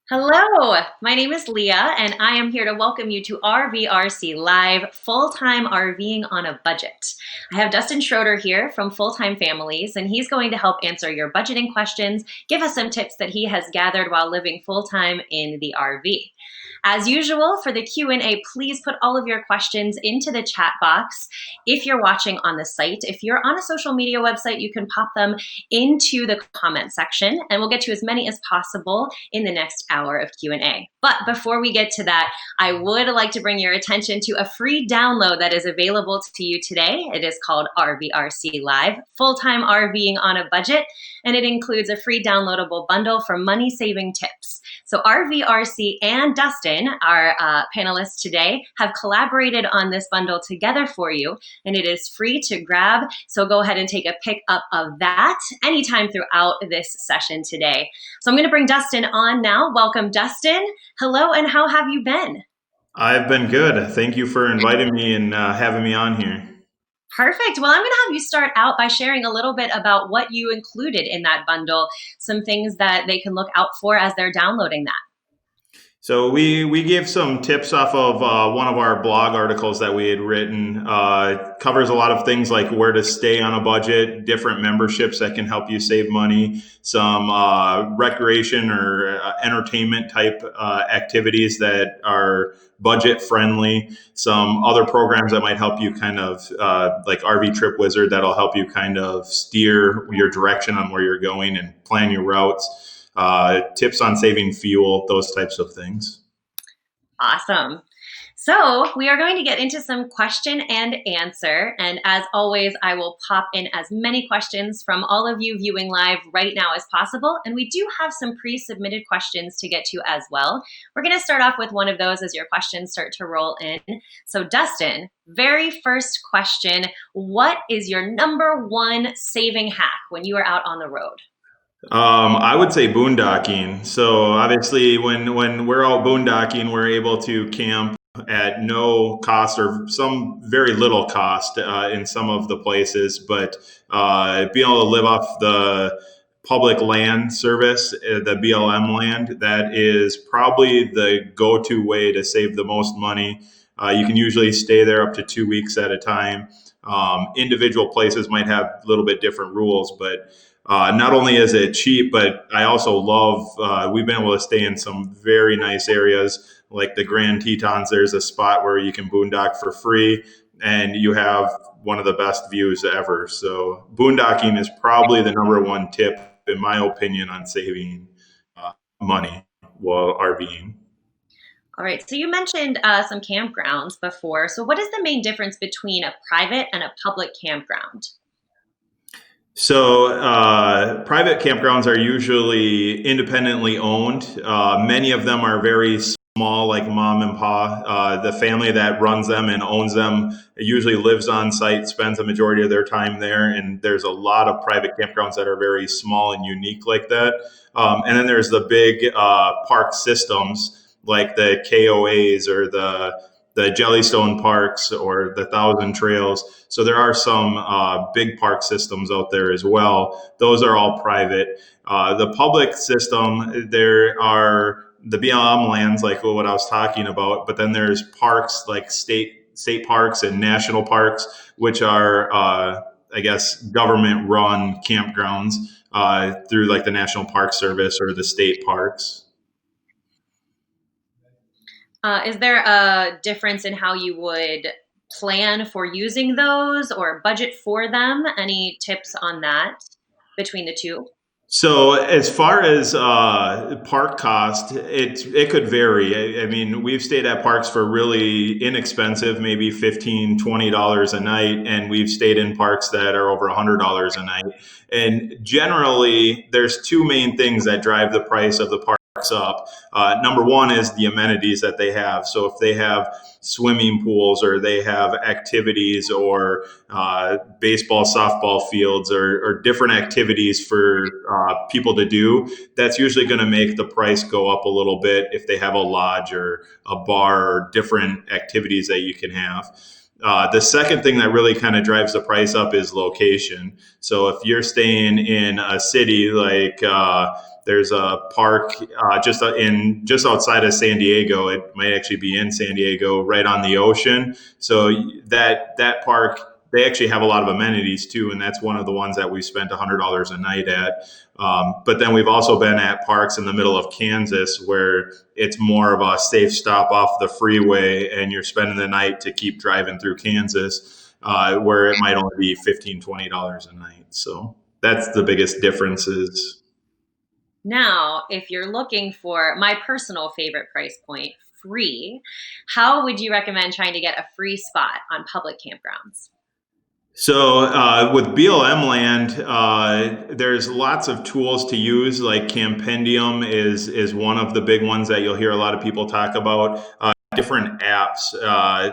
Hello, my name is Leah, and I am here to welcome you to RVRC Live Full-Time RVing on a Budget. I have Dustin Schroeder here from Full-Time Families, and he's going to help answer your budgeting questions, give us some tips that he has gathered while living full-time in the RV. As usual, for the Q&A, please put all of your questions into the chat box. If you're watching on the site, if you're on a social media website, you can pop them into the comment section, and we'll get to as many as possible in the next hour of Q&A. But before we get to that, I would like to bring your attention to a free download that is available to you today. It is called RVRC Live, Full-Time RVing on a Budget, and it includes a free downloadable bundle for money-saving tips. So RVRC and Dustin, our panelists today, have collaborated on this bundle together for you, and it is free to grab. So go ahead and take a pic up of that anytime throughout this session today. So I'm going to bring Dustin on now. Welcome, Dustin. Hello, and how have you been? I've been good. Thank you for inviting me and having me on here. Perfect. Well, I'm going to have you start out by sharing a little bit about what you included in that bundle, some things that they can look out for as they're downloading that. So we gave some tips off of one of our blog articles that we had written. Covers a lot of things like where to stay on a budget, different memberships that can help you save money, some recreation or entertainment type activities that are budget friendly, some other programs that might help you kind of like RV Trip Wizard that'll help you kind of steer your direction on where you're going and plan your routes. Tips on saving fuel, those types of things. Awesome. So we are going to get into some question and answer. And as always, I will pop in as many questions from all of you viewing live right now as possible. And we do have some pre-submitted questions to get to as well. We're going to start off with one of those as your questions start to roll in. So Dustin, very first question, what is your number one saving hack when you are out on the road? I would say boondocking. So obviously when we're out boondocking, we're able to camp at no cost or some very little cost in some of the places, but being able to live off the public land service, the BLM land, that is probably the go-to way to save the most money. You can usually stay there up to 2 weeks at a time. Individual places might have a little bit different rules, but not only is it cheap, but I also love, we've been able to stay in some very nice areas like the Grand Tetons. There's a spot where you can boondock for free and you have one of the best views ever. So boondocking is probably the number one tip, in my opinion, on saving money while RVing. All right, so you mentioned some campgrounds before. So what is the main difference between a private and a public campground? So private campgrounds are usually independently owned. Many of them are very small, like mom and pa. The family that runs them and owns them usually lives on site, spends the majority of their time there. And there's a lot of private campgrounds that are very small and unique like that. And then there's the big park systems like the KOAs or the Jellystone parks or the Thousand Trails. So there are some big park systems out there as well. Those are all private. The public system, there are the BLM lands, like what I was talking about, but then there's parks like state parks and national parks, which are, I guess, government-run campgrounds through like the National Park Service or the state parks. Is there a difference in how you would plan for using those or budget for them? Any tips on that between the two? So as far as park cost, it could vary. I mean, we've stayed at parks for really inexpensive, maybe $15, $20 a night, and we've stayed in parks that are over $100 a night. And generally, there's two main things that drive the price of the parks up. Number one is the amenities that they have. So if they have swimming pools or they have activities or baseball, softball fields or different activities for people to do, that's usually going to make the price go up a little bit if they have a lodge or a bar or different activities that you can have. The second thing that really kind of drives the price up is location. So if you're staying in a city like There's a park just outside of San Diego. It might actually be in San Diego, right on the ocean. So that park, they actually have a lot of amenities too, and that's one of the ones that we spent $100 a night at. But then we've also been at parks in the middle of Kansas where it's more of a safe stop off the freeway, and you're spending the night to keep driving through Kansas, where it might only be $15, $20 a night. So that's the biggest differences. Now, if you're looking for my personal favorite price point, free, how would you recommend trying to get a free spot on public campgrounds? So with BLM land, there's lots of tools to use. Like Campendium is one of the big ones that you'll hear a lot of people talk about. Different apps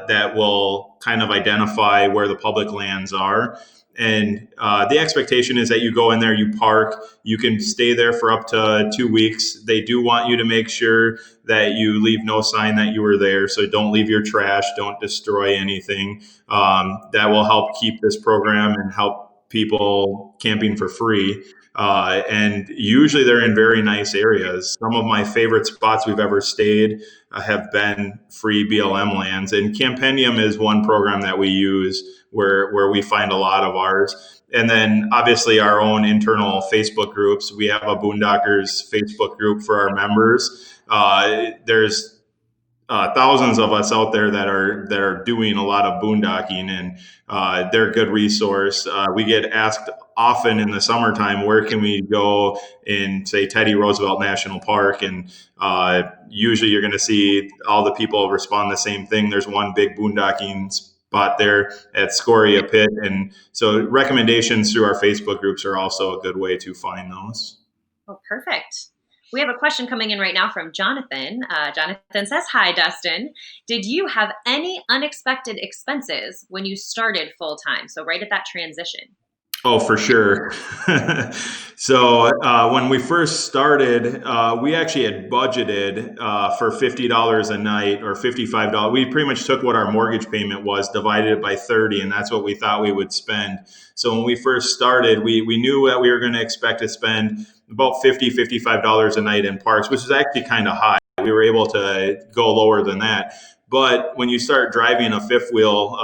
that will kind of identify where the public lands are. And the expectation is that you go in there, you park, you can stay there for up to 2 weeks. They do want you to make sure that you leave no sign that you were there. So don't leave your trash, don't destroy anything. That will help keep this program and help people camping for free. And usually they're in very nice areas. Some of my favorite spots we've ever stayed have been free BLM lands. And Campendium is one program that we use where we find a lot of ours. And then obviously our own internal Facebook groups. We have a Boondockers Facebook group for our members. There's thousands of us out there that are doing a lot of boondocking, and they're a good resource. We get asked often in the summertime, where can we go in, say, Teddy Roosevelt National Park? And usually you're going to see all the people respond the same thing. There's one big boondocking spot there at Scoria Pit. And so recommendations through our Facebook groups are also a good way to find those. Oh, perfect. We have a question coming in right now from Jonathan. Jonathan says, "Hi, Dustin. Did you have any unexpected expenses when you started full time?" So right at that transition. Oh, for sure. So when we first started, we actually had budgeted for $50 a night or $55. We pretty much took what our mortgage payment was, divided it by 30, and that's what we thought we would spend. So when we first started, we knew that we were going to expect to spend about $55 a night in parks, which is actually kind of high. We were able to go lower than that. But when you start driving a fifth wheel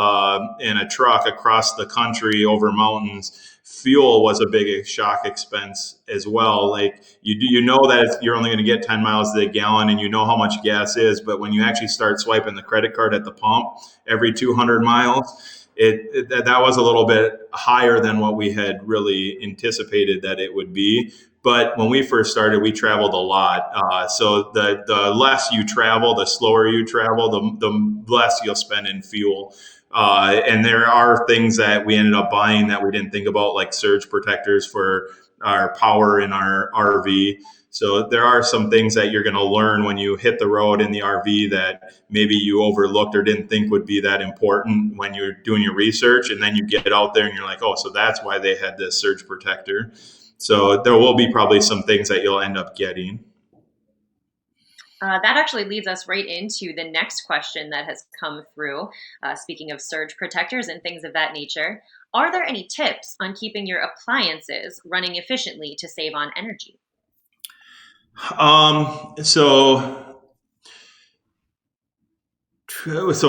in a truck across the country over mountains, fuel was a big shock expense as well. Like you know that you're only going to get 10 miles to the gallon, and you know how much gas is. But when you actually start swiping the credit card at the pump every 200 miles, that was a little bit higher than what we had really anticipated that it would be. But when we first started, we traveled a lot. So the less you travel, the slower you travel, the less you'll spend in fuel. And there are things that we ended up buying that we didn't think about, like surge protectors for our power in our RV. So there are some things that you're going to learn when you hit the road in the RV that maybe you overlooked or didn't think would be that important when you're doing your research. And then you get out there and you're like, oh, so that's why they had this surge protector. So there will be probably some things that you'll end up getting. That actually leads us right into the next question that has come through. Speaking of surge protectors and things of that nature, are there any tips on keeping your appliances running efficiently to save on energy? So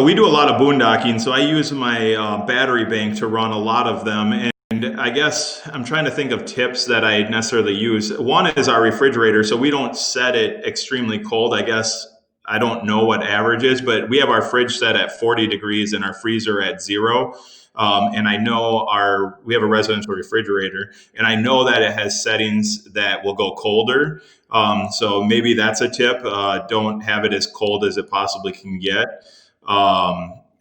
we do a lot of boondocking. So I use my battery bank to run a lot of them. And I guess I'm trying to think of tips that I necessarily use. One is our refrigerator. So we don't set it extremely cold. I guess I don't know what average is, but we have our fridge set at 40 degrees and our freezer at 0. And I know we have a residential refrigerator, and I know that it has settings that will go colder. So maybe that's a tip. Don't have it as cold as it possibly can get.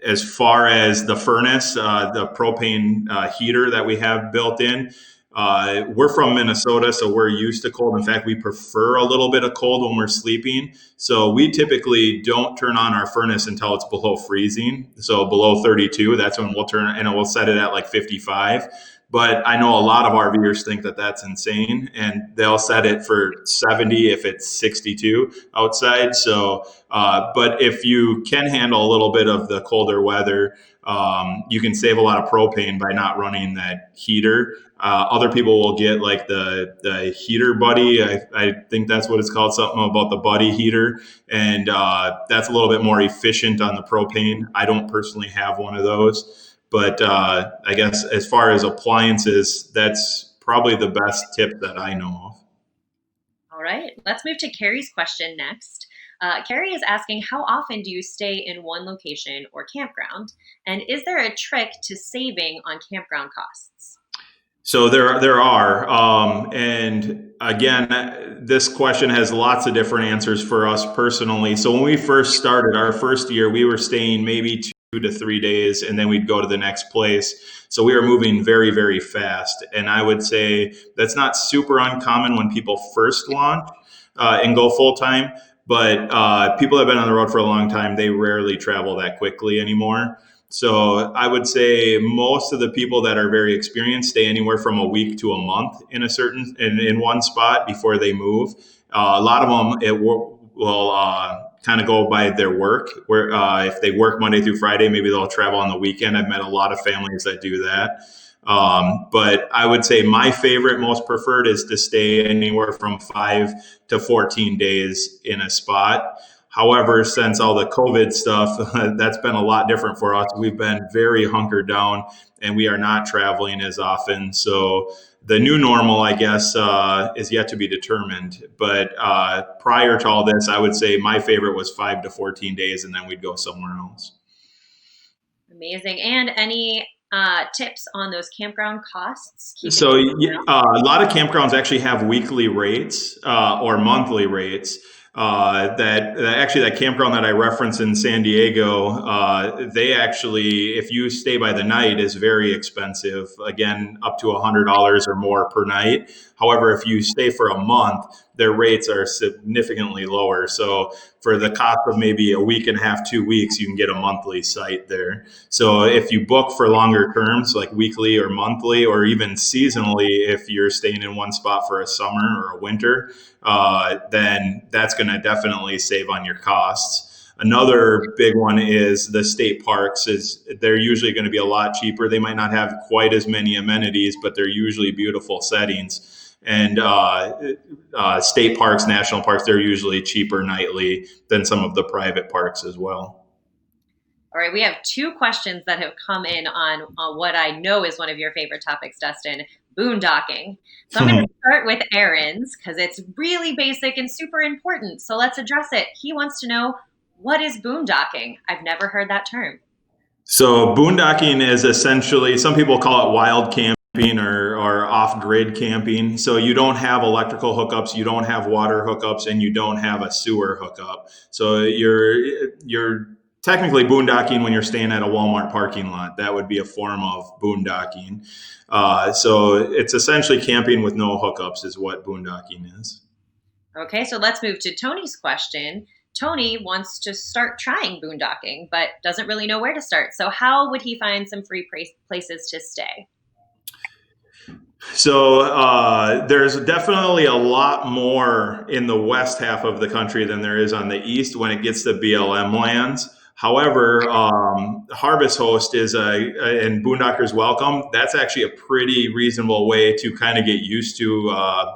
As far as the furnace, the propane heater that we have built in, we're from Minnesota, so we're used to cold. In fact, we prefer a little bit of cold when we're sleeping. So we typically don't turn on our furnace until it's below freezing. So below 32, that's when we'll turn, and we'll set it at like 55. But I know a lot of RVers think that that's insane, and they'll set it for 70 if it's 62 outside. So, but if you can handle a little bit of the colder weather, you can save a lot of propane by not running that heater. Other people will get like the heater buddy. I think that's what it's called, something about the buddy heater. And that's a little bit more efficient on the propane. I don't personally have one of those. But I guess as far as appliances, that's probably the best tip that I know of. All right, let's move to Carrie's question next. Carrie is asking, how often do you stay in one location or campground? And is there a trick to saving on campground costs? So there are, and again, this question has lots of different answers for us personally. So when we first started, our first year, we were staying maybe 2 to 3 days, and then we'd go to the next place. So we were moving very, very fast, and I would say that's not super uncommon when people first launch and go full time. But people that have been on the road for a long time, they rarely travel that quickly anymore. So I would say most of the people that are very experienced stay anywhere from a week to a month in in one spot before they move. A lot of them will kind of go by their work. Where if they work Monday through Friday, maybe they'll travel on the weekend. I've met a lot of families that do that. But I would say my favorite, most preferred, is to stay anywhere from 5 to 14 days in a spot. However, since all the COVID stuff, that's been a lot different for us. We've been very hunkered down and we are not traveling as often. So the new normal, I guess, is yet to be determined. But prior to all this, I would say my favorite was 5 to 14 days, and then we'd go somewhere else. Amazing. And any tips on those campground costs? So a lot of campgrounds actually have weekly rates or monthly rates. That campground that I referenced in San Diego, they actually, if you stay by the night, is very expensive. Again, up to $100 or more per night. However, if you stay for a month, their rates are significantly lower. So for the cost of maybe a week and a half, 2 weeks, you can get a monthly site there. So if you book for longer terms, like weekly or monthly, or even seasonally, if you're staying in one spot for a summer or a winter, then that's going to definitely save on your costs. Another big one is the state parks. They're usually going to be a lot cheaper. They might not have quite as many amenities, but they're usually beautiful settings. And state parks, national parks, they're usually cheaper nightly than some of the private parks as well. All right, we have two questions that have come in on what I know is one of your favorite topics, Dustin, boondocking. So I'm going to start with Aaron's because it's really basic and super important. So let's address it. He wants to know, what is boondocking? I've never heard that term. So boondocking is essentially, some people call it wild camping or off-grid camping. So you don't have electrical hookups, you don't have water hookups, and you don't have a sewer hookup. So you're technically boondocking when you're staying at a Walmart parking lot. That would be a form of boondocking. So it's essentially camping with no hookups is what boondocking is. Okay, so let's move to Tony's question. Tony wants to start trying boondocking, but doesn't really know where to start. So how would he find some free places to stay? So there's definitely a lot more in the west half of the country than there is on the east when it gets to BLM lands. However, Harvest Host and Boondockers Welcome, that's actually a pretty reasonable way to kind of get used to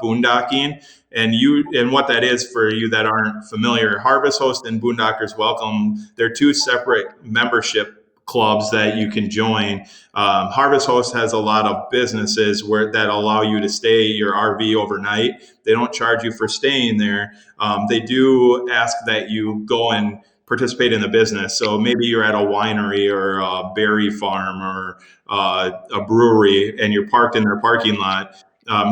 boondocking. And what that is for you that aren't familiar, Harvest Host and Boondockers Welcome, they're two separate membership clubs that you can join. Harvest Host has a lot of businesses that allow you to stay your RV overnight. They don't charge you for staying there. They do ask that you go and participate in the business. So maybe you're at a winery or a berry farm or a brewery and you're parked in their parking lot.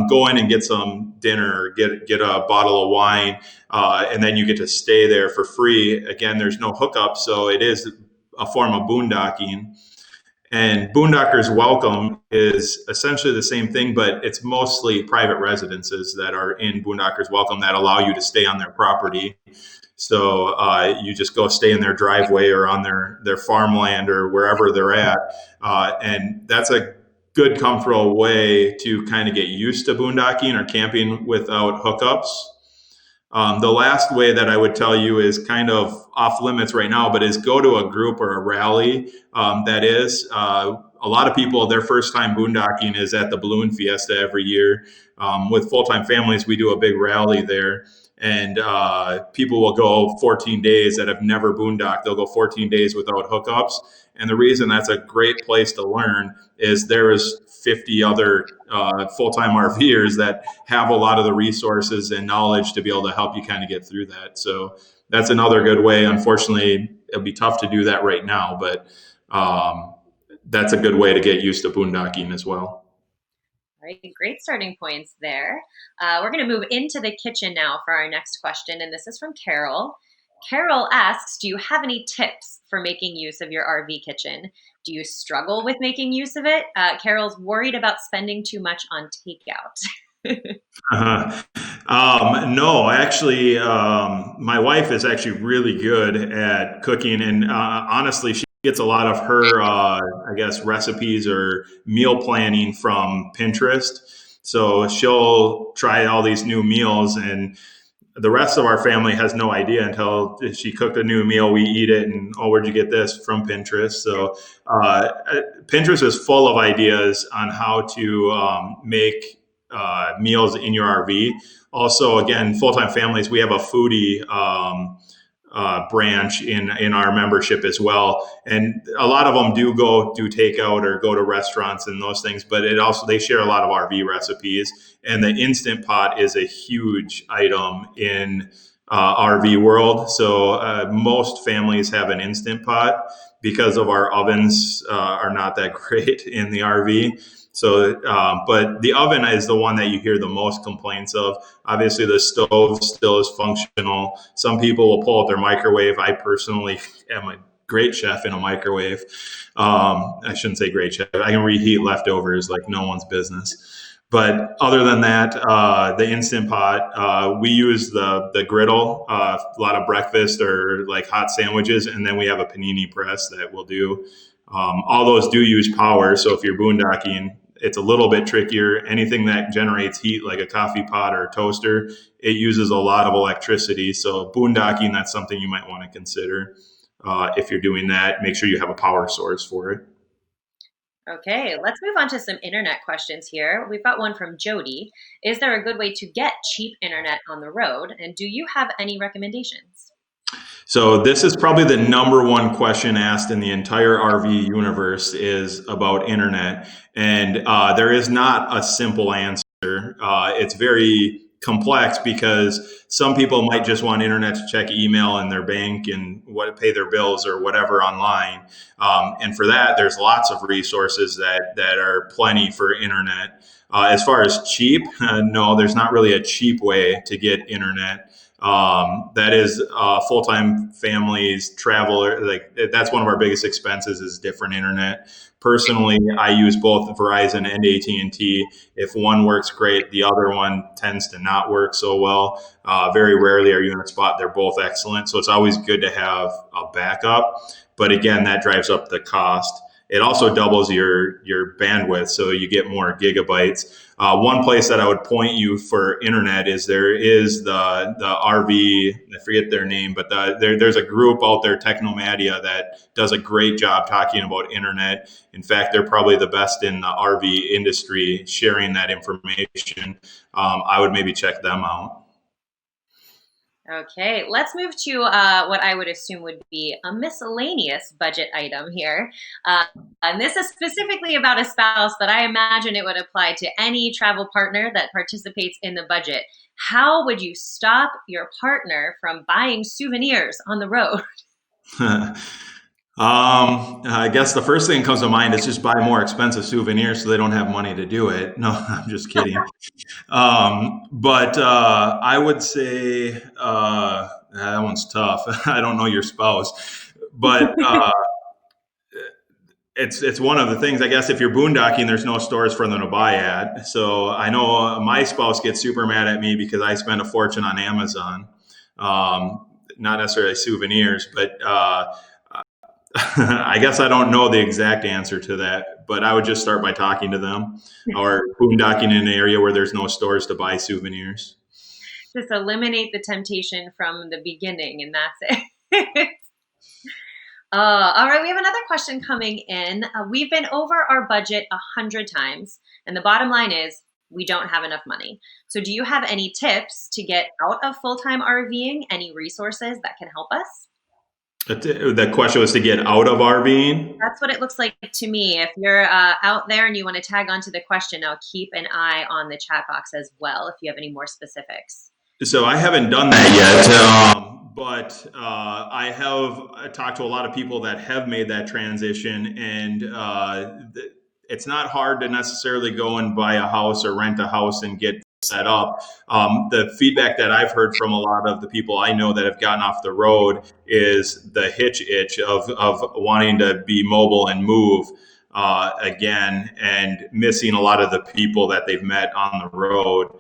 Go in and get some dinner, or get a bottle of wine, and then you get to stay there for free. Again, there's no hookup, so it is a form of boondocking. And Boondockers Welcome is essentially the same thing, but it's mostly private residences that are in Boondockers Welcome that allow you to stay on their property. So you just go stay in their driveway or on their farmland or wherever they're at. And that's a good, comfortable way to kind of get used to boondocking or camping without hookups. The last way that I would tell you is kind of off limits right now, but is go to a group or a rally. That is, a lot of people, their first time boondocking is at the Balloon Fiesta every year. With Full-Time Families, we do a big rally there. And people will go 14 days that have never boondocked. They'll go 14 days without hookups. And the reason that's a great place to learn is there is 50 other full-time RVers that have a lot of the resources and knowledge to be able to help you kind of get through that. So that's another good way. Unfortunately, it'll be tough to do that right now, but that's a good way to get used to boondocking as well. All right, great starting points there. We're going to move into the kitchen now for our next question, and this is from Carol. Carol asks, do you have any tips for making use of your RV kitchen? Do you struggle with making use of it? Carol's worried about spending too much on takeout. No, actually, my wife is actually really good at cooking, and honestly, she gets a lot of her, I guess, recipes or meal planning from Pinterest. So she'll try all these new meals, and the rest of our family has no idea until she cooked a new meal. We eat it, and where'd you get this? From Pinterest. So Pinterest is full of ideas on how to make meals in your RV. Also, again, Full-Time Families, we have a foodie branch in our membership as well, and a lot of them do takeout or go to restaurants and those things, but they share a lot of RV recipes, and the Instant Pot is a huge item in RV world. So most families have an Instant Pot because of our ovens are not that great in the RV. So, but the oven is the one that you hear the most complaints of. Obviously, the stove still is functional. Some people will pull out their microwave. I personally am a great chef in a microwave. I shouldn't say great chef. I can reheat leftovers like no one's business. But other than that, the Instant Pot, we use the griddle, a lot of breakfast or like hot sandwiches, and then we have a panini press that we'll do. All those do use power, so if you're boondocking, it's a little bit trickier. Anything that generates heat, like a coffee pot or a toaster, it uses a lot of electricity. So boondocking, that's something you might want to consider. If you're doing that, make sure you have a power source for it. Okay, let's move on to some internet questions here. We've got one from Jody. Is there a good way to get cheap internet on the road? And do you have any recommendations? So this is probably the number one question asked in the entire RV universe is about internet. And there is not a simple answer. It's very complex because some people might just want internet to check email and their bank and pay their bills or whatever online. And for that, there's lots of resources that are plenty for internet. As far as cheap, no, there's not really a cheap way to get internet. That is Full-Time Families, travel, like that's one of our biggest expenses is different internet. Personally, I use both Verizon and AT&T. If one works great, the other one tends to not work so well. Very rarely are you in a spot. They're both excellent. So it's always good to have a backup. But again, that drives up the cost. It also doubles your bandwidth, so you get more gigabytes. One place that I would point you for internet is there is the RV, I forget their name, but there's a group out there, Technomadia, that does a great job talking about internet. In fact, they're probably the best in the RV industry sharing that information. I would maybe check them out. Okay, let's move to what I would assume would be a miscellaneous budget item here. And this is specifically about a spouse, but I imagine it would apply to any travel partner that participates in the budget. How would you stop your partner from buying souvenirs on the road? I guess the first thing that comes to mind is just buy more expensive souvenirs so they don't have money to do it. No, I'm just kidding. But I would say that one's tough. I don't know your spouse, but it's one of the things. I guess if you're boondocking, there's no stores for them to buy at. So I know my spouse gets super mad at me because I spend a fortune on Amazon. Not necessarily souvenirs, but I guess I don't know the exact answer to that, but I would just start by talking to them or boondocking in an area where there's no stores to buy souvenirs. Just eliminate the temptation from the beginning, and that's it. All right, we have another question coming in. We've been over our budget 100 times, and the bottom line is we don't have enough money. So, do you have any tips to get out of full-time RVing? Any resources that can help us? The question was to get out of RVing. That's what it looks like to me. If you're out there and you want to tag onto the question, I'll keep an eye on the chat box as well if you have any more specifics. So I haven't done that yet, but I have talked to a lot of people that have made that transition, and it's not hard to necessarily go and buy a house or rent a house and get set up. The feedback that I've heard from a lot of the people I know that have gotten off the road is the hitch itch of wanting to be mobile and move again, and missing a lot of the people that they've met on the road.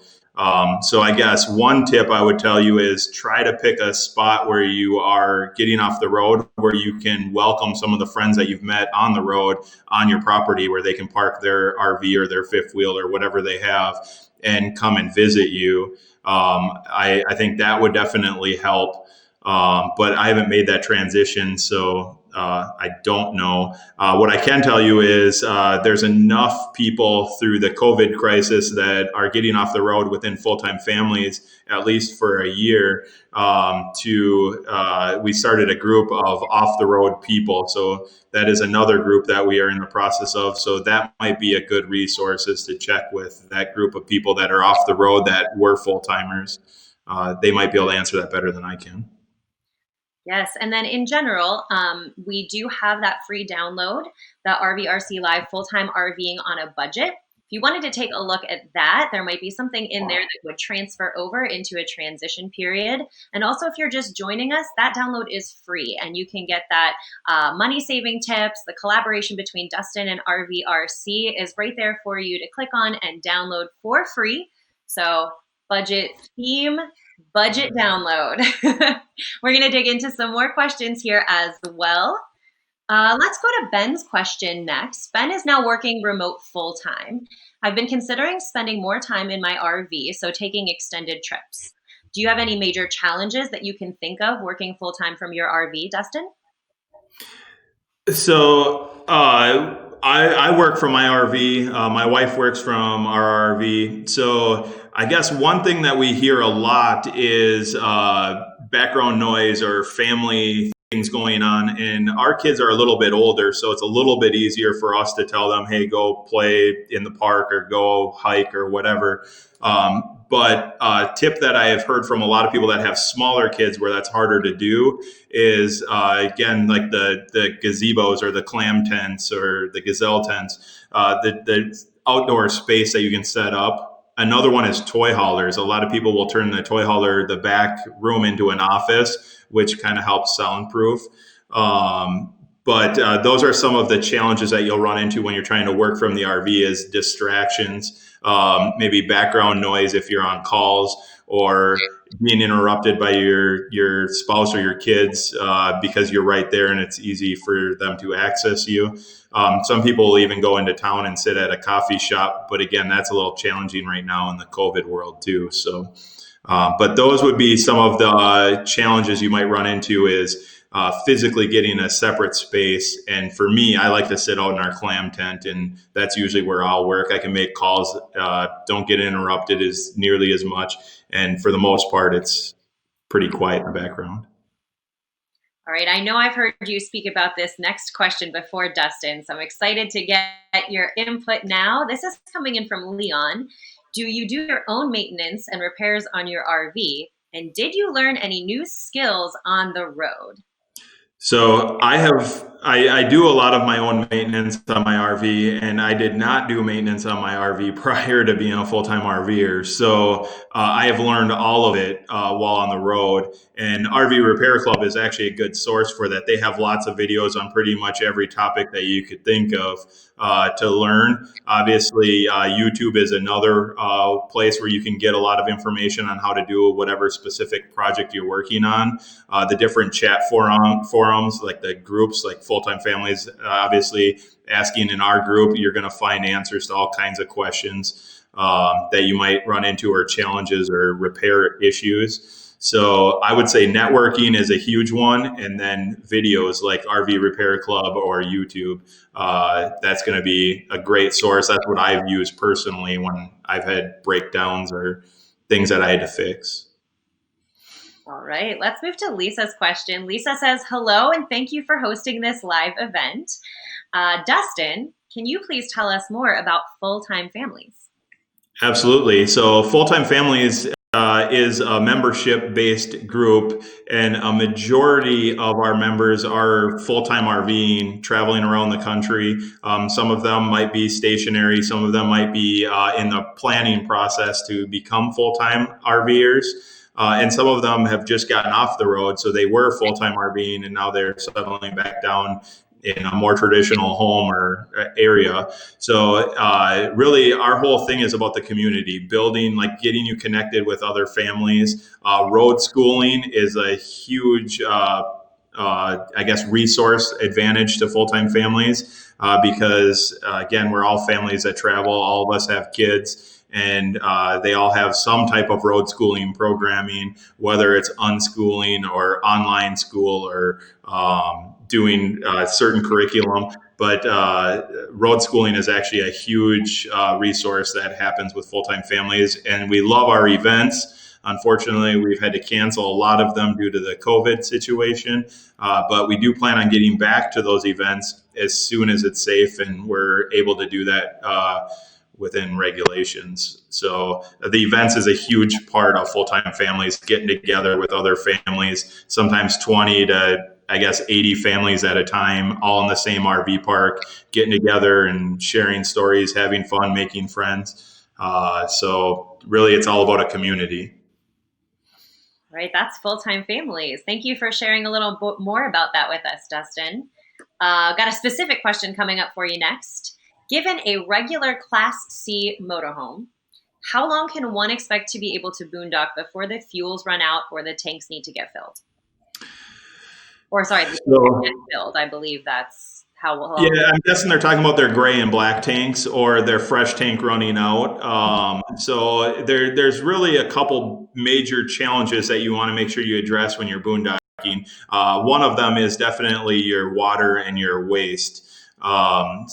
So I guess one tip I would tell you is try to pick a spot where you are getting off the road, where you can welcome some of the friends that you've met on the road on your property, where they can park their RV or their fifth wheel or whatever they have and come and visit you. I think that would definitely help. But I haven't made that transition, so I don't know. What I can tell you is there's enough people through the COVID crisis that are getting off the road within full-time families, at least for a year, we started a group of off-the-road people. So that is another group that we are in the process of. So that might be a good resource, is to check with that group of people that are off the road that were full-timers. They might be able to answer that better than I can. Yes, and then in general, we do have that free download, the RVRC Live Full-Time RVing on a Budget. If you wanted to take a look at that, there might be something in there that would transfer over into a transition period. And also, if you're just joining us, that download is free, and you can get that money-saving tips. The collaboration between Dustin and RVRC is right there for you to click on and download for free. So budget theme, budget download. We're going to dig into some more questions here as well. Let's go to Ben's question next. Ben is now working remote full-time. I've been considering spending more time in my RV, so taking extended trips. Do you have any major challenges that you can think of working full-time from your RV, Dustin? So I work from my RV. My wife works from our RV. So I guess one thing that we hear a lot is background noise or family things going on. And our kids are a little bit older, so it's a little bit easier for us to tell them, hey, go play in the park or go hike or whatever. But a tip that I have heard from a lot of people that have smaller kids where that's harder to do is, again, like the gazebos or the clam tents or the gazelle tents, the outdoor space that you can set up. Another one is toy haulers. A lot of people will turn the toy hauler, the back room, into an office, which kind of helps soundproof. But those are some of the challenges that you'll run into when you're trying to work from the RV, is distractions, maybe background noise if you're on calls, or being interrupted by your spouse or your kids because you're right there and it's easy for them to access you. Some people will even go into town and sit at a coffee shop, but again, that's a little challenging right now in the COVID world too. So, but those would be some of the challenges you might run into, is physically getting a separate space. And for me, I like to sit out in our clam tent, and that's usually where I'll work. I can make calls, don't get interrupted as nearly as much. And for the most part, it's pretty quiet in the background. All right, I know I've heard you speak about this next question before, Dustin, so I'm excited to get your input now. This is coming in from Leon. Do you do your own maintenance and repairs on your RV? And did you learn any new skills on the road? So I do a lot of my own maintenance on my RV, and I did not do maintenance on my RV prior to being a full-time RVer. So I have learned all of it while on the road. And RV Repair Club is actually a good source for that. They have lots of videos on pretty much every topic that you could think of to learn. Obviously, YouTube is another place where you can get a lot of information on how to do whatever specific project you're working on. The different chat forums, like the groups like full-time families. Obviously, asking in our group, you're going to find answers to all kinds of questions that you might run into, or challenges or repair issues. So I would say networking is a huge one, and then videos like RV Repair Club or YouTube. That's going to be a great source. That's what I've used personally when I've had breakdowns or things that I had to fix. All right, let's move to Lisa's question. Lisa says, hello, and thank you for hosting this live event. Dustin, can you please tell us more about Full-Time Families? Absolutely. So Full-Time Families is a membership-based group, and a majority of our members are full-time RVing, traveling around the country. Some of them might be stationary. Some of them might be in the planning process to become full-time RVers. And some of them have just gotten off the road, so they were full-time RVing, and now they're settling back down in a more traditional home or area. So really our whole thing is about the community, building, like getting you connected with other families. Road schooling is a huge, I guess, resource advantage to full-time families because, again, we're all families that travel. All of us have kids. And they all have some type of road schooling programming, whether it's unschooling or online school or doing certain curriculum. But road schooling is actually a huge resource that happens with full-time families. And we love our events. Unfortunately, we've had to cancel a lot of them due to the COVID situation. But we do plan on getting back to those events as soon as it's safe and we're able to do that within regulations. So the events is a huge part of full-time families, getting together with other families, sometimes 20 to, I guess, 80 families at a time, all in the same RV park, getting together and sharing stories, having fun, making friends. So really it's all about a community. Right, that's Full-Time Families. Thank you for sharing a little bit more about that with us, Dustin. Got a specific question coming up for you next. Given a regular Class C motorhome, how long can one expect to be able to boondock before the fuels run out or the tanks need to get filled? Or sorry, the tanks get filled. I believe that's how long. Yeah, I'm guessing they're talking about their gray and black tanks or their fresh tank running out. So there's really a couple major challenges that you want to make sure you address when you're boondocking. One of them is definitely your water and your waste. I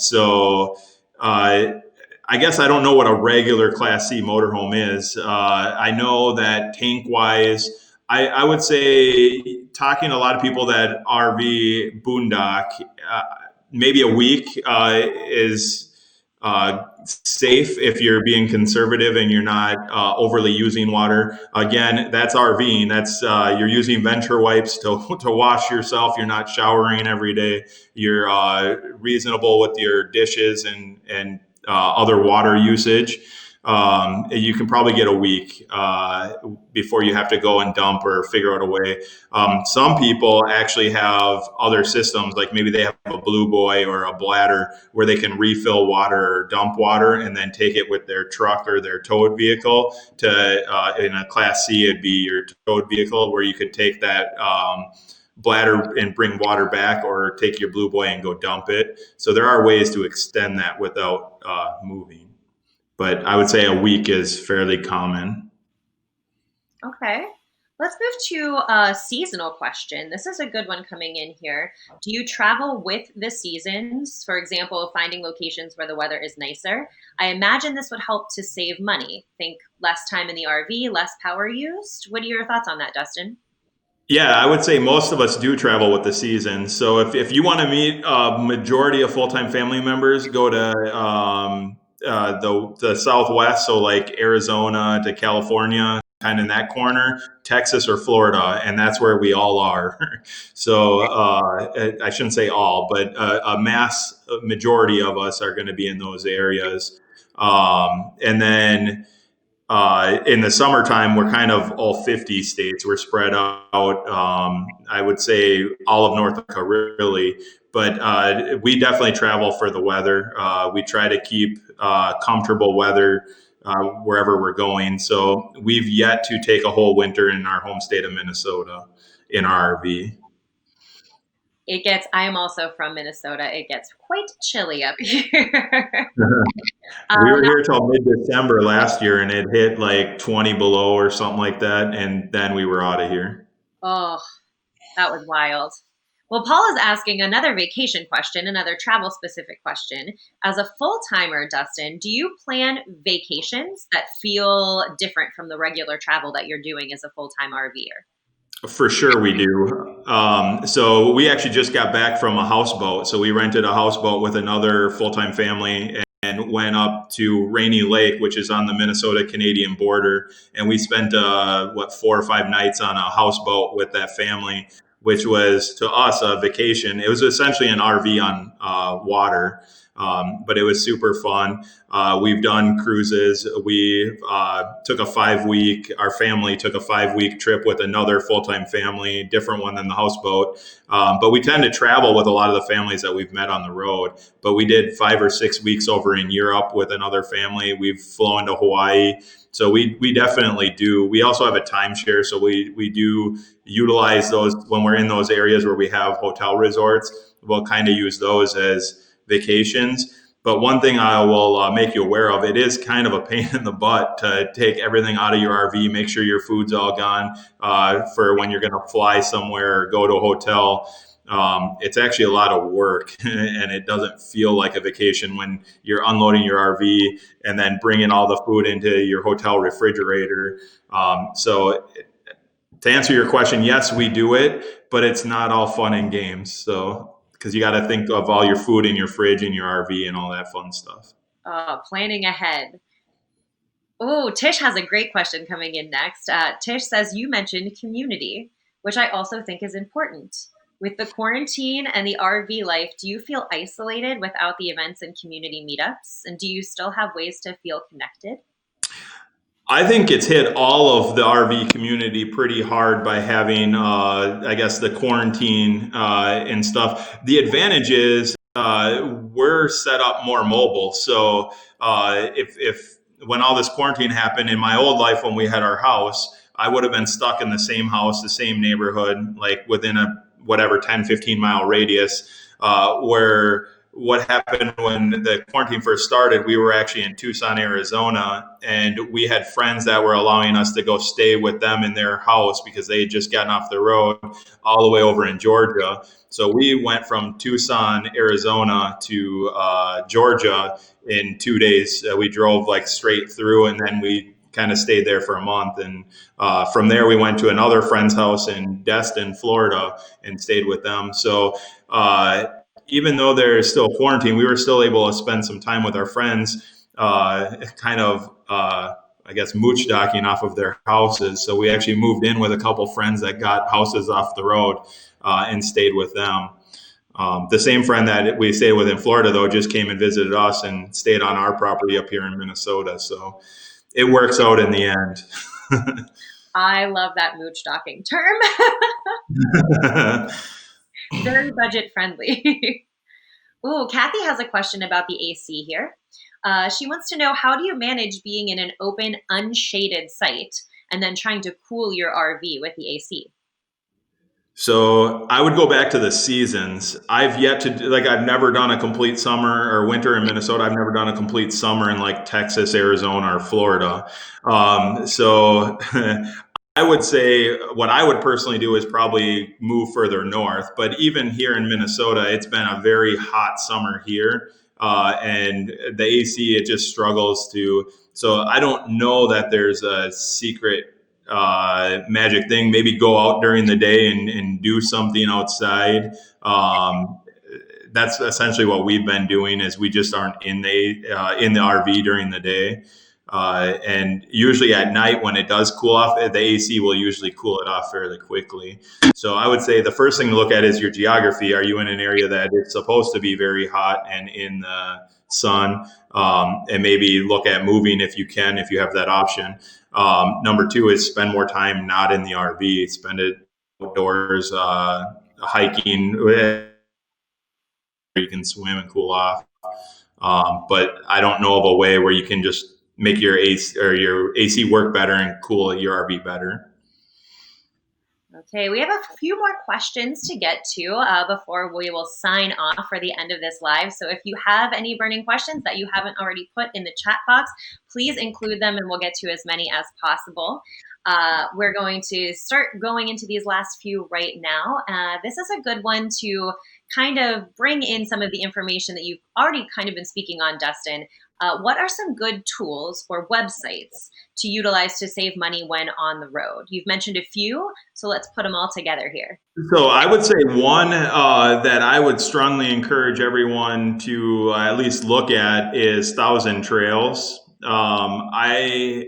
guess I don't know what a regular Class C motorhome is. I know that tank wise, I would say talking to a lot of people that RV boondock, maybe a week is safe if you're being conservative and you're not overly using water. Again, that's RVing. That's you're using Venture wipes to wash yourself. You're not showering every day. You're reasonable with your dishes and other water usage. You can probably get a week before you have to go and dump or figure out a way. Some people actually have other systems, like maybe they have a Blue Boy or a bladder where they can refill water or dump water and then take it with their truck or their towed vehicle to, in a Class C, it'd be your towed vehicle where you could take that bladder and bring water back, or take your Blue Boy and go dump it. So there are ways to extend that without moving. But I would say a week is fairly common. Okay. Let's move to a seasonal question. This is a good one coming in here. Do you travel with the seasons? For example, finding locations where the weather is nicer. I imagine this would help to save money. Think less time in the RV, less power used. What are your thoughts on that, Dustin? Yeah, I would say most of us do travel with the season. So if you want to meet a majority of full-time family members, go to the Southwest, so like Arizona to California, kind of in that corner, Texas or Florida, and that's where we all are. So I shouldn't say all, but a mass majority of us are going to be in those areas. And then in the summertime, we're kind of all 50 states. We're spread out. I would say all of North America, really. But we definitely travel for the weather. We try to keep comfortable weather wherever we're going. So we've yet to take a whole winter in our home state of Minnesota in our RV. I am also from Minnesota. It gets quite chilly up here. We were Um, here till mid-December last year, and it hit like 20 below or something like that, and then we were out of here. oh, that was wild. Well, Paul is asking another vacation question, another travel specific question. As a full timer, Dustin, do you plan vacations that feel different from the regular travel that you're doing as a full time RVer? For sure, we do. So we actually just got back from a houseboat. So we rented a houseboat with another full-time family and went up to Rainy Lake, which is on the Minnesota-Canadian border. And we spent 4 or 5 nights on a houseboat with that family, which was to us a vacation. It was essentially an RV on water, but it was super fun. We've done cruises. We took a 5 week, our family took a 5 week trip with another full time family, different one than the houseboat. But we tend to travel with a lot of the families that we've met on the road. But we did 5 or 6 weeks over in Europe with another family. We've flown to Hawaii. So we definitely do. We also have a timeshare. So we do utilize those when we're in those areas where we have hotel resorts. We'll kind of use those as vacations. But one thing I will make you aware of, it is kind of a pain in the butt to take everything out of your RV, make sure your food's all gone for when you're going to fly somewhere or go to a hotel. It's actually a lot of work and it doesn't feel like a vacation when you're unloading your RV and then bringing all the food into your hotel refrigerator. So to answer your question, yes, we do it, but it's not all fun and games. So because you got to think of all your food in your fridge and your RV and all that fun stuff. Planning ahead. Oh, Tish has a great question coming in next. Tish says, you mentioned community, which I also think is important. With the quarantine and the RV life, do you feel isolated without the events and community meetups? And do you still have ways to feel connected? I think it's hit all of the RV community pretty hard by having, I guess, the quarantine and stuff. The advantage is we're set up more mobile. So if when all this quarantine happened in my old life when we had our house, I would have been stuck in the same house, the same neighborhood, like within a whatever 10-15 mile radius, where what happened when the quarantine first started, we were actually in Tucson, Arizona, and we had friends that were allowing us to go stay with them in their house because they had just gotten off the road all the way over in Georgia. So we went from Tucson, Arizona to Georgia in 2 days. We drove like straight through and then we kind of stayed there for a month. And from there, we went to another friend's house in Destin, Florida, and stayed with them. So even though there's still quarantine, we were still able to spend some time with our friends, I guess, mooch docking off of their houses. So we actually moved in with a couple friends that got houses off the road and stayed with them. The same friend that we stayed with in Florida, though, just came and visited us and stayed on our property up here in Minnesota. So it works out in the end. I love that mooch docking term. Very budget friendly. Ooh, Kathy has a question about the AC here. She wants to know, how do you manage being in an open, unshaded site and then trying to cool your RV with the AC? So I would go back to the seasons. I've yet to I've never done a complete summer or winter in Minnesota. I've never done a complete summer in like Texas, Arizona, or Florida. So I would say what I would personally do is probably move further north. But even here in Minnesota, it's been a very hot summer here. And the AC, it just struggles to. So I don't know that there's a secret magic thing. Maybe go out during the day and do something outside. That's essentially what we've been doing. Is we just aren't in the RV during the day. And usually at night when it does cool off, the AC will usually cool it off fairly quickly. So I would say the first thing to look at is your geography. Are you in an area that is supposed to be very hot and in the sun? And maybe look at moving if you can, if you have that option. Number two is spend more time not in the RV. Spend it outdoors, hiking, where you can swim and cool off. But I don't know of a way where you can just make your AC work better and cool your RV better. Okay, we have a few more questions to get to before we will sign off for the end of this live. So if you have any burning questions that you haven't already put in the chat box, please include them and we'll get to as many as possible. We're going to start going into these last few right now. This is a good one to kind of bring in some of the information that you've already kind of been speaking on, Dustin. What are some good tools or websites to utilize to save money when on the road? You've mentioned a few, so let's put them all together here. So I would say one that I would strongly encourage everyone to at least look at is Thousand Trails. I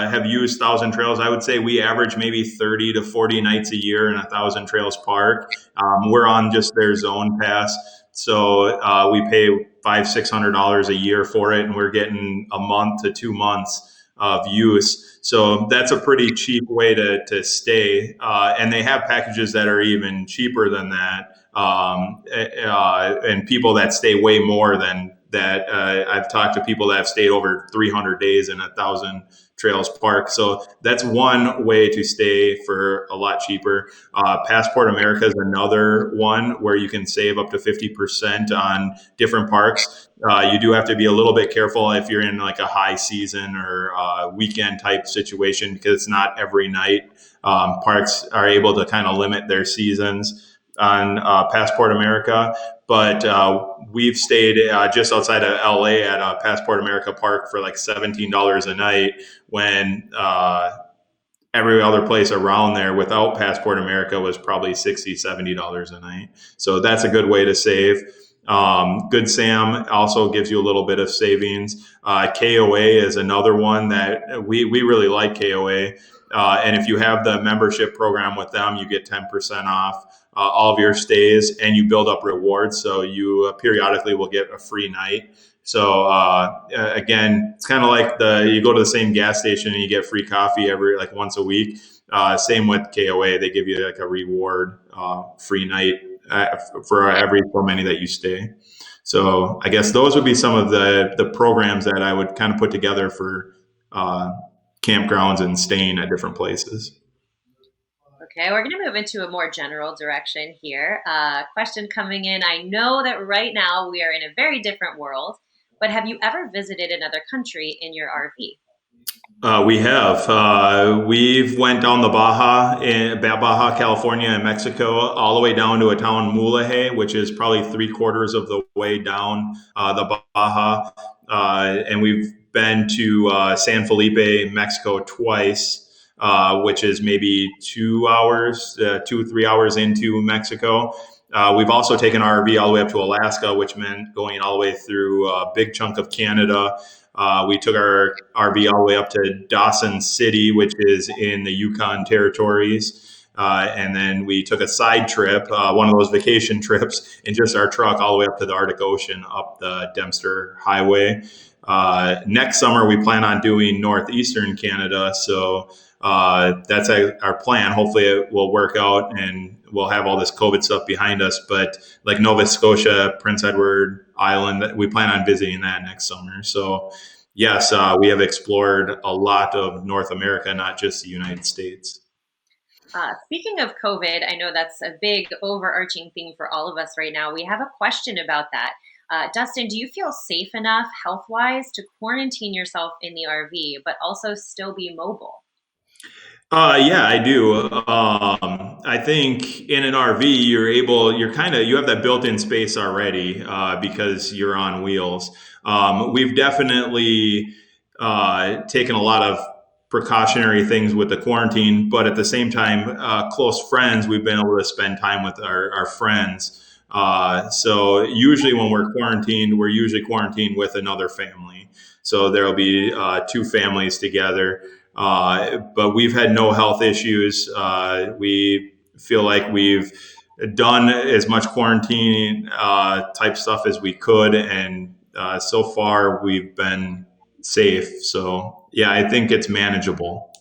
have used Thousand Trails. I would say we average maybe 30 to 40 nights a year in a Thousand Trails park. We're on just their zone pass. So we pay $500-600 a year for it, and we're getting a month to 2 months of use. So that's a pretty cheap way to stay. And they have packages that are even cheaper than that. And people that stay way more than that. I've talked to people that have stayed over 300 days in a Thousand Trails park. So that's one way to stay for a lot cheaper. Passport America is another one where you can save up to 50% on different parks. You do have to be a little bit careful if you're in like a high season or weekend type situation, because it's not every night. Parks are able to kind of limit their seasons on Passport America. But we've stayed just outside of LA at a Passport America park for like $17 a night when every other place around there without Passport America was probably $60-70 a night. So that's a good way to save. Good Sam also gives you a little bit of savings. KOA is another one that we really like KOA. And if you have the membership program with them, you get 10% off all of your stays, and you build up rewards. So you periodically will get a free night. So again, it's kind of like you go to the same gas station and you get free coffee every like once a week. Same with KOA, they give you like a reward free night for every so many that you stay. So I guess those would be some of the programs that I would kind of put together for campgrounds and staying at different places. Okay, we're going to move into a more general direction here. Question coming in. I know that right now we are in a very different world, but have you ever visited another country in your RV? We have. We've went down the Baja, California, and Mexico, all the way down to a town, Mulegé, which is probably 3/4 of the way down the Baja. And we've been to San Felipe, Mexico twice, which is maybe 2 hours, 2 or 3 hours into Mexico. We've also taken our RV all the way up to Alaska, which meant going all the way through a big chunk of Canada. We took our RV all the way up to Dawson City, which is in the Yukon territories. And then we took a side trip, one of those vacation trips, in just our truck all the way up to the Arctic Ocean, up the Dempster Highway. Next summer, we plan on doing northeastern Canada. So that's our plan. Hopefully it will work out and we'll have all this COVID stuff behind us. But like Nova Scotia, Prince Edward Island, we plan on visiting that next summer. So yes, we have explored a lot of North America, not just the United States. Speaking of COVID, I know that's a big overarching theme for all of us right now. We have a question about that. Dustin, do you feel safe enough health-wise to quarantine yourself in the RV, but also still be mobile? Yeah, I do. I think in an RV, you have that built-in space already because you're on wheels. We've definitely taken a lot of precautionary things with the quarantine, but at the same time, close friends, we've been able to spend time with our friends. So usually when we're usually quarantined with another family. So there'll be two families together. But we've had no health issues. We feel like we've done as much quarantine type stuff as we could, and so far we've been safe. So yeah, I think it's manageable.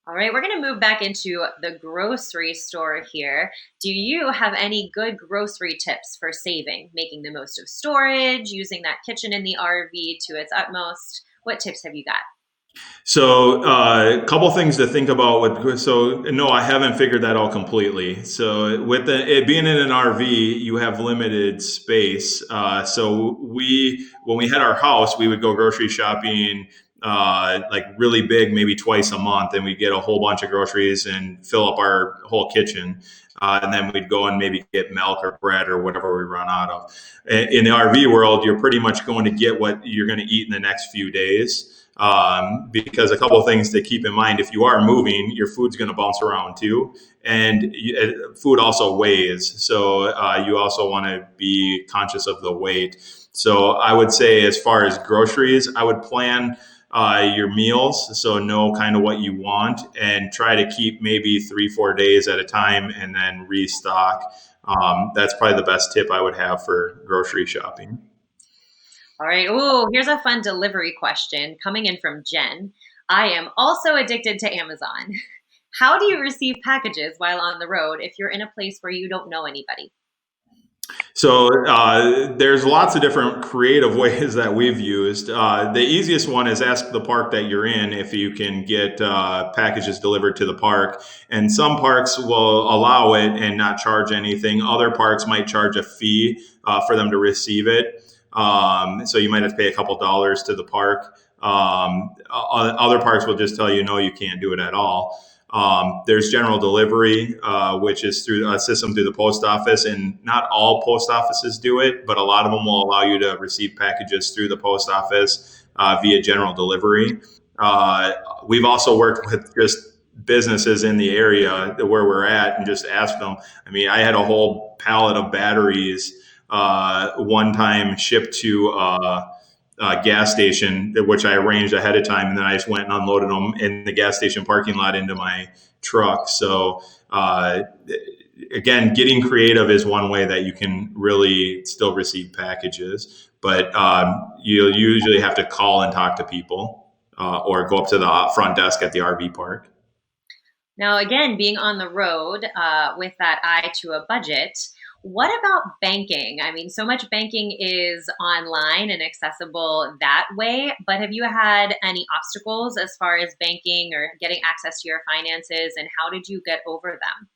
All right, we're going to move back into the grocery store here. Do you have any good grocery tips for saving, making the most of storage, using that kitchen in the RV to its utmost? What tips have you got? So, a couple things to think about with, so no, I haven't figured that out completely. So with it being in an RV, you have limited space. So when we had our house, we would go grocery shopping, like really big, maybe twice a month, and we'd get a whole bunch of groceries and fill up our whole kitchen. And then we'd go and maybe get milk or bread or whatever we run out of. In the RV world, you're pretty much going to get what you're going to eat in the next few days. Because a couple of things to keep in mind: if you are moving, your food's going to bounce around too, and food also weighs. So you also want to be conscious of the weight. So I would say, as far as groceries, I would plan your meals, so know kind of what you want, and try to keep maybe 3-4 days at a time, and then restock. That's probably the best tip I would have for grocery shopping. All right. Oh, here's a fun delivery question coming in from Jen. I am also addicted to Amazon. How do you receive packages while on the road if you're in a place where you don't know anybody? So there's lots of different creative ways that we've used. The easiest one is ask the park that you're in if you can get packages delivered to the park. And some parks will allow it and not charge anything. Other parks might charge a fee for them to receive it. So you might have to pay a couple dollars to the park. Other parks will just tell you, no, you can't do it at all. There's general delivery, which is through a system through the post office, and not all post offices do it, but a lot of them will allow you to receive packages through the post office via general delivery. We've also worked with just businesses in the area where we're at and just asked them. I mean, I had a whole pallet of batteries one time shipped to gas station, which I arranged ahead of time, and then I just went and unloaded them in the gas station parking lot into my truck. So again, getting creative is one way that you can really still receive packages, but you'll usually have to call and talk to people or go up to the front desk at the RV park. Now, again, being on the road with that eye to a budget, what about banking? I mean, so much banking is online and accessible that way, but have you had any obstacles as far as banking or getting access to your finances, and how did you get over them?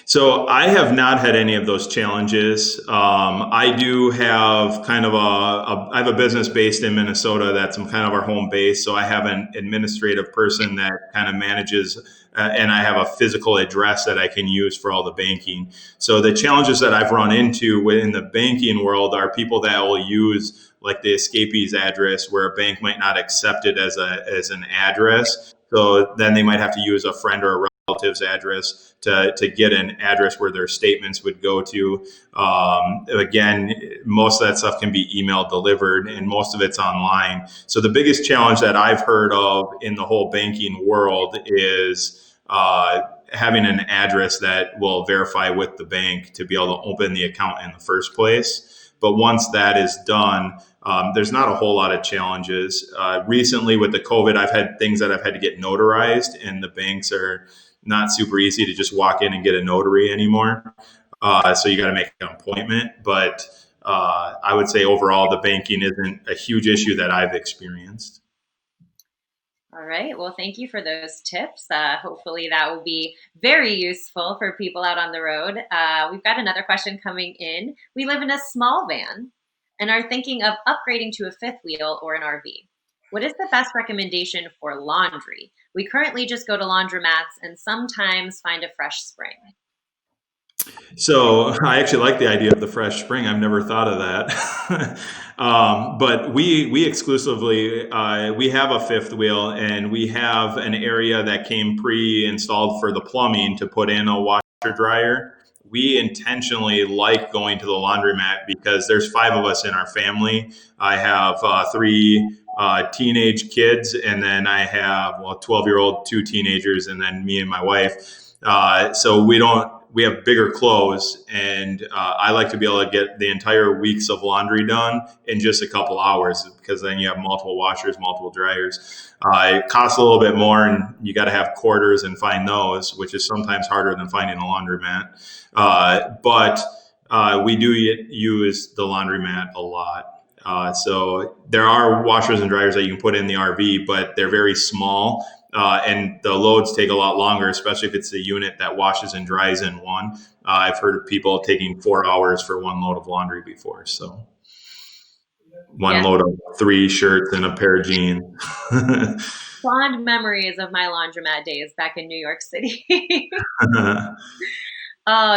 So I have not had any of those challenges. I do have kind of I have a business based in Minnesota that's kind of our home base. So I have an administrative person that kind of manages, and I have a physical address that I can use for all the banking. So the challenges that I've run into within the banking world are people that will use like the escapee's address, where a bank might not accept it as an address. So then they might have to use a friend or a relative's address to get an address where their statements would go to. Again, most of that stuff can be email delivered, and most of it's online. So the biggest challenge that I've heard of in the whole banking world is having an address that will verify with the bank to be able to open the account in the first place. But once that is done, there's not a whole lot of challenges. Recently with the COVID, I've had things that I've had to get notarized, and the banks are not super easy to just walk in and get a notary anymore. So you got to make an appointment. But I would say overall, the banking isn't a huge issue that I've experienced. All right. Well, thank you for those tips. Hopefully, that will be very useful for people out on the road. We've got another question coming in. We live in a small van and are thinking of upgrading to a fifth wheel or an RV. What is the best recommendation for laundry? We currently just go to laundromats and sometimes find a fresh spring. So I actually like the idea of the fresh spring. I've never thought of that. But we exclusively we have a fifth wheel, and we have an area that came pre-installed for the plumbing to put in a washer dryer. We intentionally like going to the laundromat because there's 5 of us in our family. I have 3 teenage kids, and then I have 12-year-old, 2 teenagers, and then me and my wife. So we have bigger clothes, and I like to be able to get the entire weeks of laundry done in just a couple hours, because then you have multiple washers, multiple dryers. It costs a little bit more, and you got to have quarters and find those, which is sometimes harder than finding a laundromat. But we do use the laundromat a lot. So there are washers and dryers that you can put in the RV, but they're very small. And the loads take a lot longer, especially if it's a unit that washes and dries in one. I've heard of people taking 4 hours for one load of laundry before. So one Yes. load of 3 shirts and a pair of jeans. Fond memories of my laundromat days back in New York City.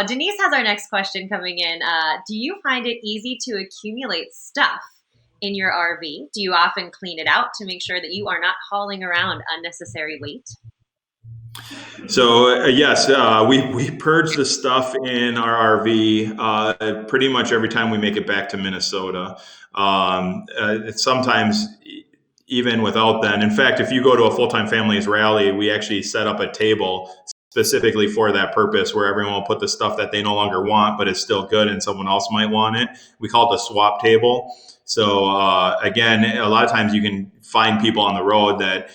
Denise has our next question coming in. Do you find it easy to accumulate stuff in your RV? Do you often clean it out to make sure that you are not hauling around unnecessary weight? So yes, we purge the stuff in our RV pretty much every time we make it back to Minnesota. Sometimes even without that. In fact, if you go to a Full-Time Families rally, we actually set up a table specifically for that purpose, where everyone will put the stuff that they no longer want, but it's still good and someone else might want it. We call it the swap table. So again, a lot of times you can find people on the road that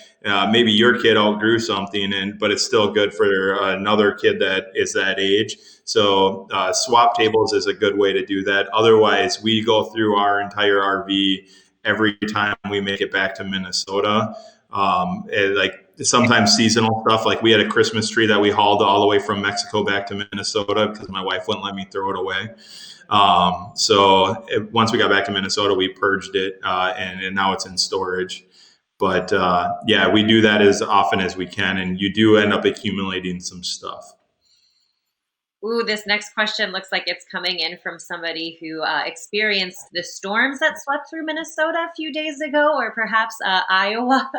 maybe your kid outgrew something, but it's still good for another kid that is that age. So swap tables is a good way to do that. Otherwise, we go through our entire RV every time we make it back to Minnesota. Like sometimes seasonal stuff, like we had a Christmas tree that we hauled all the way from Mexico back to Minnesota because my wife wouldn't let me throw it away. Once we got back to Minnesota, we purged it and now it's in storage. But yeah, we do that as often as we can, and you do end up accumulating some stuff. Ooh, this next question looks like it's coming in from somebody who experienced the storms that swept through Minnesota a few days ago, or perhaps Iowa.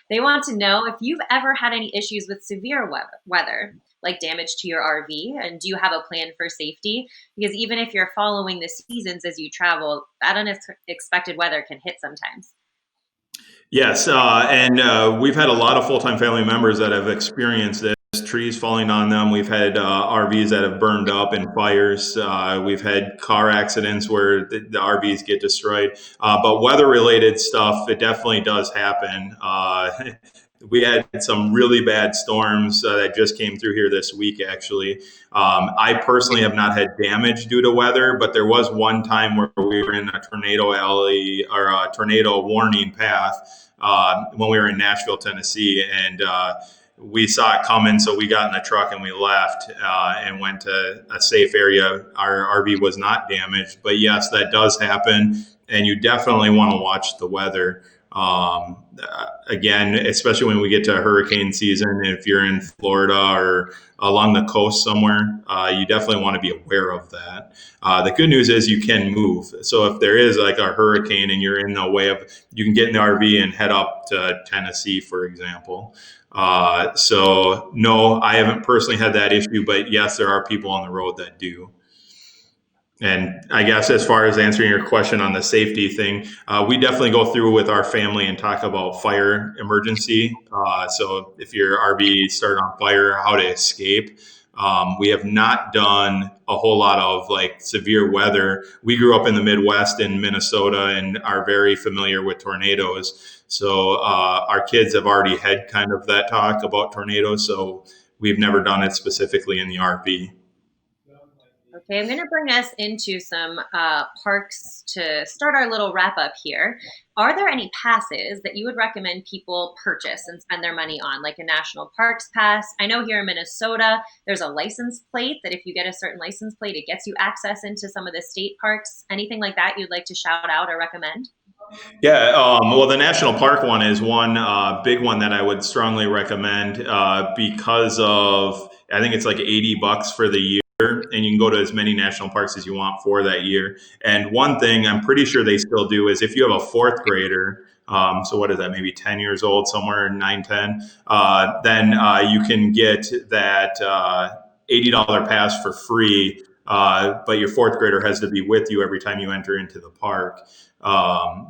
They want to know if you've ever had any issues with severe weather, like damage to your RV, and do you have a plan for safety? Because even if you're following the seasons as you travel, that unexpected weather can hit sometimes. Yes, and we've had a lot of full-time family members that have experienced this. Trees falling on them. We've had RVs that have burned up in fires. We've had car accidents where the RVs get destroyed. But weather-related stuff, it definitely does happen. We had some really bad storms that just came through here this week, actually. I personally have not had damage due to weather, but there was one time where we were in a tornado alley or a tornado warning path when we were in Nashville, Tennessee, and we saw it coming, so we got in the truck and we left and went to a safe area. Our RV was not damaged, but yes, that does happen, and you definitely want to watch the weather. Again, especially when we get to hurricane season, if you're in Florida or along the coast somewhere, you definitely want to be aware of that. The good news is you can move. So if there is like a hurricane and you're in the way of, you can get in the RV and head up to Tennessee, for example. So no, I haven't personally had that issue, but yes, there are people on the road that do. And I guess as far as answering your question on the safety thing, we definitely go through with our family and talk about fire emergency. So if your RV started on fire, how to escape. We have not done a whole lot of like severe weather. We grew up in the Midwest in Minnesota and are very familiar with tornadoes. So our kids have already had kind of that talk about tornadoes. So we've never done it specifically in the RV. Okay, I'm going to bring us into some parks to start our little wrap up here. Are there any passes that you would recommend people purchase and spend their money on, like a national parks pass? I know here in Minnesota, there's a license plate that if you get a certain license plate, it gets you access into some of the state parks. Anything like that you'd like to shout out or recommend? Yeah, well, the national park one is one big one that I would strongly recommend because of, I think it's like $80 for the year, and you can go to as many national parks as you want for that year. And one thing I'm pretty sure they still do is if you have a fourth grader, so what is that, maybe 10 years old, somewhere 9, 10, then you can get that $80 pass for free, but your fourth grader has to be with you every time you enter into the park. But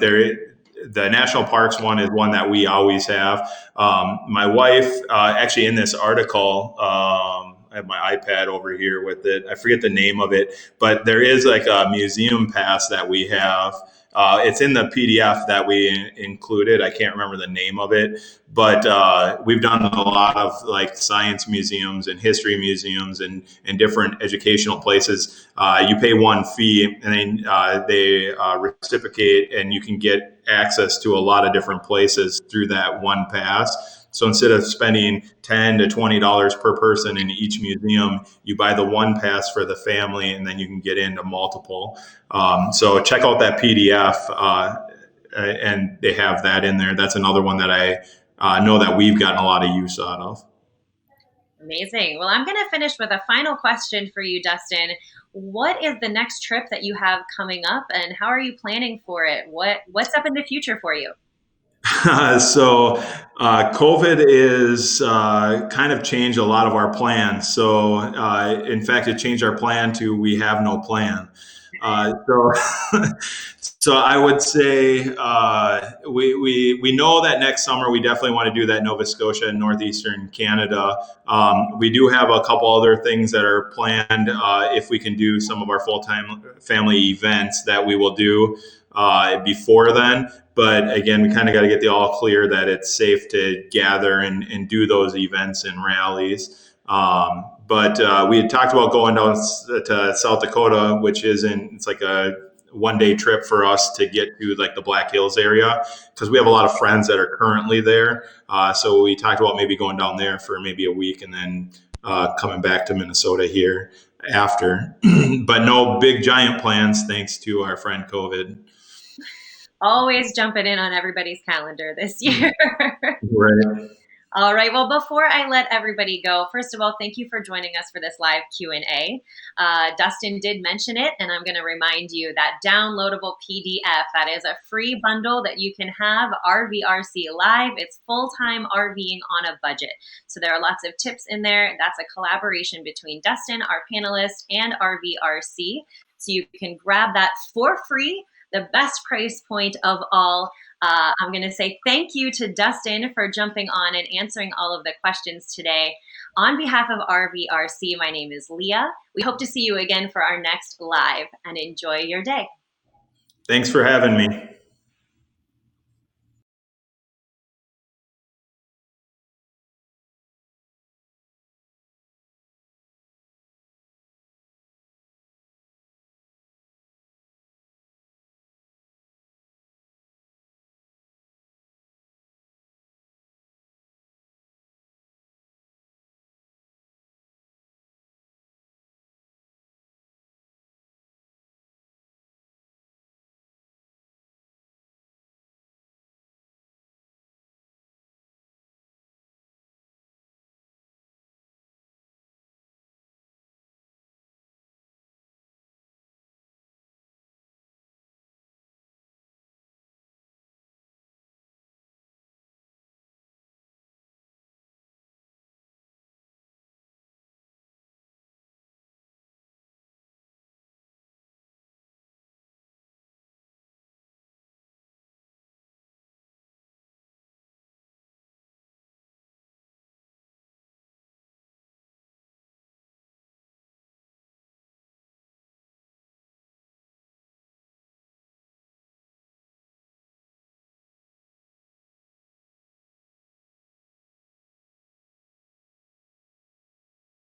the national parks one is one that we always have. My wife, actually in this article, I have my iPad over here with it. I forget the name of it, but there is like a museum pass that we have. It's in the PDF that we included. I can't remember the name of it, but we've done a lot of like science museums and history museums and different educational places. You pay one fee, and then they reciprocate, and you can get access to a lot of different places through that one pass. So instead of spending $10 to $20 per person in each museum, you buy the one pass for the family, and then you can get into multiple. So check out that PDF, and they have that in there. That's another one that I know that we've gotten a lot of use out of. Amazing. Well, I'm going to finish with a final question for you, Dustin. What is the next trip that you have coming up, and how are you planning for it? What's up in the future for you? So COVID is kind of changed a lot of our plans. So in fact, it changed our plan to we have no plan. So so I would say we know that next summer we definitely want to do that Nova Scotia and northeastern Canada. We do have a couple other things that are planned if we can do some of our full-time family events that we will do before then. But again, we kind of got to get the all clear that it's safe to gather and do those events and rallies. But we had talked about going down to South Dakota, which it's like a 1 day trip for us to get to like the Black Hills area because we have a lot of friends that are currently there. So we talked about maybe going down there for maybe a week and then coming back to Minnesota here after. But no big giant plans thanks to our friend COVID. Always jumping in on everybody's calendar this year. Right. All right. Well, before I let everybody go, first of all, thank you for joining us for this live Q&A. Dustin did mention it, and I'm going to remind you that downloadable PDF, that is a free bundle that you can have RVRC Live. It's full-time RVing on a budget. So there are lots of tips in there. That's a collaboration between Dustin, our panelist, and RVRC. So you can grab that for free, the best price point of all. I'm going to say thank you to Dustin for jumping on and answering all of the questions today. On behalf of RVRC, my name is Leah. We hope to see you again for our next live, and enjoy your day. Thanks for having me.